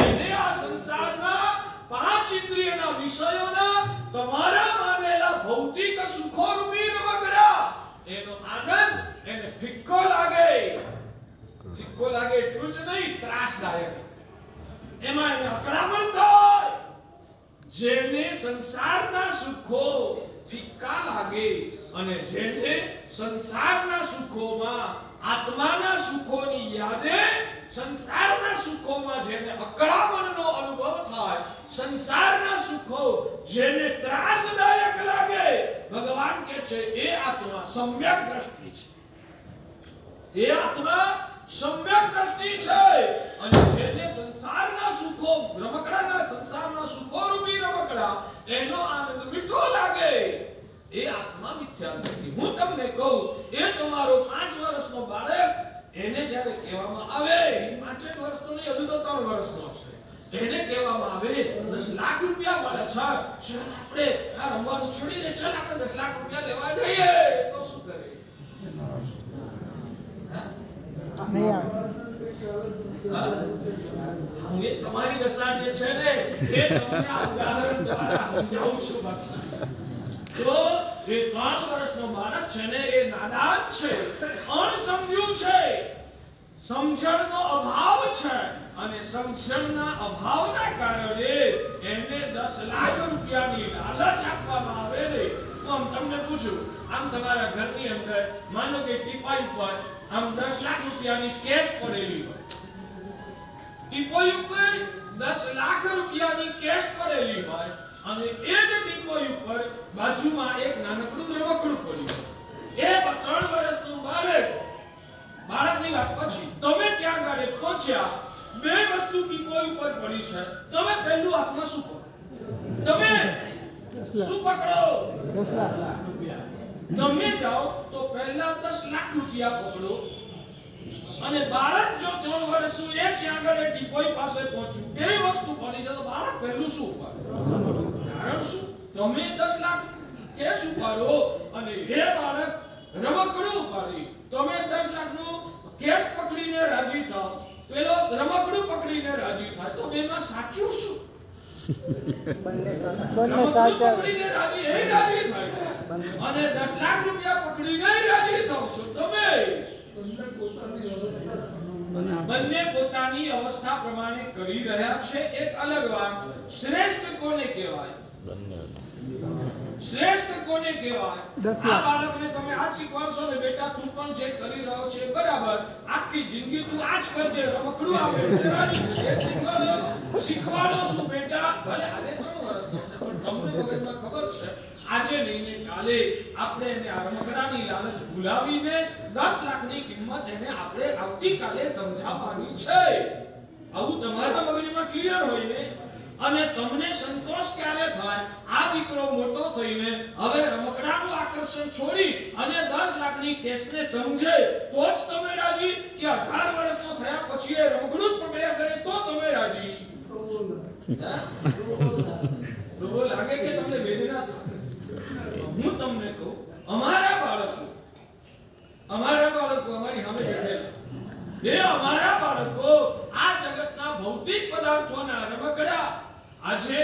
એને આ સંસારના 5 ઇન્દ્રિયના વિષયોના તમારા માનેલા ભૌતિક સુખો રૂપી રમકડા, એનો આનંદ એને ફિક્કો લાગે. ફિક્કો લાગે એટલું જ નહીં, ત્રાસદાયક. એમાં એને અકળામણ થાય. જેને સંસારના સુખો ફિક્કા લાગે અને જેને સંસારના સુખોમાં આત્માના સુખોની યાદે, સંસારના સુખોમાં જેને અકળામણનો અનુભવ થાય, સંસારના સુખો જેને ત્રાસદાયક લાગે, ભગવાન કહે છે એ આત્મા સમ્યક દ્રષ્ટિ છે. એ આત્મા સમ્યક દ્રષ્ટિ છે. અને જેને સંસારના સુખો, રમકડાના સંસારના સુખો રૂપી રમકડા, એનો આનંદ મીઠો લાગે, એ આત્મા મિથ્યા દ્રષ્ટિ. હું તમને કહું, એ તમારો 5 વર્ષનો બાળક, એને જ્યારે કહેવામાં આવે, 5 વર્ષનો નહીં, હજુ તો 3 વર્ષનો છે, એને કહેવામાં આવે 10 લાખ રૂપિયા મળે છે, ચાલ આપણે આ રમવાનું છોડી દે, ચાલ આપણે 10 લાખ રૂપિયા લેવા જઈએ, તો શું કરે? નહીં આવે. હું એ તમારી દશા જે છે ને, એ તમને આ ઉદાહરણ દ્વારા સમજાવું છું. બક્ષા તો એ 3 વર્ષનો બાળક છે ને, એ નાદાન છે, અણસમજુ છે, સમજણનો અભાવ છે, અને સમજણના અભાવના કારણે એને 10 લાખ રૂપિયાની લાલચ આપવામાં આવે ને. તો આમ તમને પૂછું, આમ તમારા ઘરની અંદર માનો કે ટીપાઈ ઉપર આમ 10 લાખ રૂપિયાની કેશ પડેલી હોય, ટીપોઈ ઉપર 10 લાખ રૂપિયાની કેશ પડેલી હોય, અને એ જ ટીપોઈ ઉપર બાજુમાં એક નાનકડું રમકડું પડ્યું હોય. એ 3 વર્ષનું બાળકની વાત પછી તમે ત્યાં ગાડે પહોંચ્યા, 2 વસ્તુ ટીપોઈ ઉપર પડી છે, તમે પહેલું હાથમાં શું પકડો? તમે શું પકડો? 10 લાખ. તમે જાઓ તો પહેલા 10 લાખ રૂપિયા પકડો અને બાળક જો 3 વર્ષનું એ ત્યાં આગળ ટીપોઈ પાસે પહોંચ્યું, બે વસ્તુ પડી છે તો બાળક પહેલું શું ઉપાડે? કારણ શું? તમે 10 લાખ કેસ ઉપાડો અને એ બાળક રમકડું ઉપાડી, તમે 10 લાખનું કેસ પકડીને રાજી થાવ, પેલો રમકડું પકડીને રાજી થાય, તો બેમાં સાચું શું? બંને રમકડું સાચા. પકડીને રાજી એ રાજી થાય છે અને 10 લાખ રૂપિયા પકડીને રાજી થાવ છો તમે. બંને પોતાની અવસ્થા પ્રમાણે કરી રહ્યા છે. એક અલગ વાત, શ્રેષ્ઠ કોને કહેવાય? શ્રેષ્ઠ કોને કહેવાય? 10 આ લાખ. બાળકને તમે આજ શીખવાડશો ને, બેટા તું પણ જે કરી રહ્યો છે બરાબર, આખી જિંદગી તું આજ કરજે, રમકડું આપે એટલે રાજી થશે. એ શીખવાડો શું બેટા? ભલે આજે 3 વર્ષનો છે પણ તમને મગજમાં ખબર છે આજે નહીં ને કાલે આપણે એને આ રમકડાની લાલચ ભૂલાવીને 10 લાખની કિંમત એને આપણે આવતીકાલે સમજાવવાની છે. આવું તમારા મગજમાં ક્લિયર હોય ને, અને તમને સંતોષ ક્યારે થાય? આ દીકરો મોટો થઈને હવે રમકડાનું આકર્ષણ છોડી અને 10 લાખની કેસને સમજે તો જ તમે રાજી, કે 18 વર્ષનો થયા પછી એ રમકડું જ પકડ્યા કરે તો તમે રાજી? રોવો લાગે કે તમને વેદના થાય? હું તમને કહું, અમારા બાળકો અમારી સામે બેઠેલા, એ અમારા બાળકો આ જગતના ભૌતિક પદાર્થોના રમકડા આજે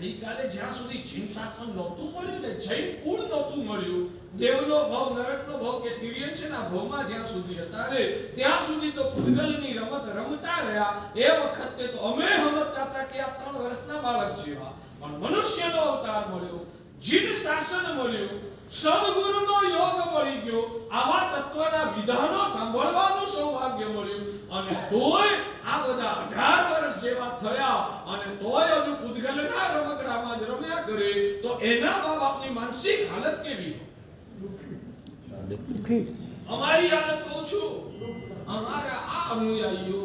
ગઈકાલે જ્યાં સુધી જૈન શાસન નહોતું મળ્યું ને, જૈન કુળ નહોતું મળ્યું, દેવનો ભાવ, નરકનો ભાવ કે તિર્યન છે ના ભાવમાં જ્યાં સુધી હતા ને ત્યાં સુધી તો પૂતગલની રમત રમતા રહ્યા. એ વખતે તો અમે સમજતા હતા કે આ 3 વર્ષના બાળક જેવા, પણ મનુષ્યનો અવતાર મળ્યો, જીન શાસન મળ્યું, સદગુરુનો યોગ મળી ગયો, આવા તત્વના વિધાનો સાંભળવાનું સૌભાગ્ય મળ્યું, અને તોય આ બધા 18 વર્ષ જેવા થયા અને તોય હજુ પૂતગલના રમકડામાં જ રમ્યા કરે, તો એના મા-બાપની માનસિક હાલત કેવી હોય? દુઃખી. અમારી હાલત કહું છું, અમારા આ અનુયાયીઓ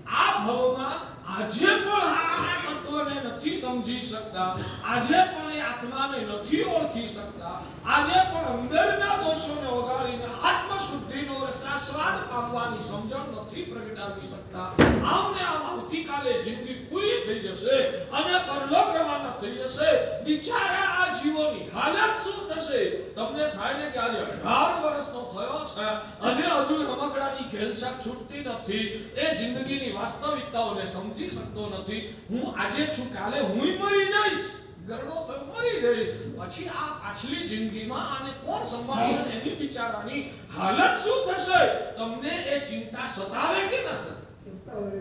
આ ભવમાં આજે પણ આ તત્વને નથી સમજી શકતા, આજે પણ એ આત્માને નથી ઓળખી શકતા, આજે પણ અંદરના દોષોને ઓગાળીને આત્મશુદ્ધિનો રસાસ્વાદ પામવાની સમજણ નથી પ્રગટાવી શકતા. આમને આમ આવતીકાલે જિંદગી પૂરી થઈ જશે અને પરલોક રવાના થઈ જશે. બિચારા આ જીવોની હાલત શું થશે? તમને થાય ને કે આજે 18 વર્ષનો થયો છે અને હજુ રમકડાની ઘેલછા છૂટતી નથી, એ જિંદગીની વાસ્તવિકતાઓને સમજી શકતો નથી. હું આજે છું, કાલે હુંય મરી જઈશ, ગરડો થયો મરી જઈશ, પછી આ પાછલી જિંદગીમાં આને કોણ સંભાળશે? એની બિચારાની હાલત શું થશે? તમને એ ચિંતા સતાવે કે ના સતાવે?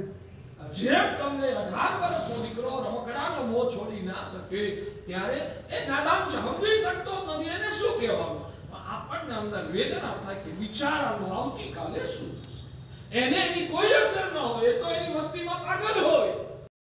જેમ તમને 18 વર્ષનો દીકરો રમકડાનો મોહ છોડી ના શકે, ત્યારે એ નાદાન છે, સમજી શકતો નથી, એને શું કહેવાનું? આપણને અંદર વેદના થાય કે બિચારાનું આવતીકાલે શું થશે? એને એની કોઈ અસર ન હોય, એ તો એની મસ્તીમાં પાગલ હોય.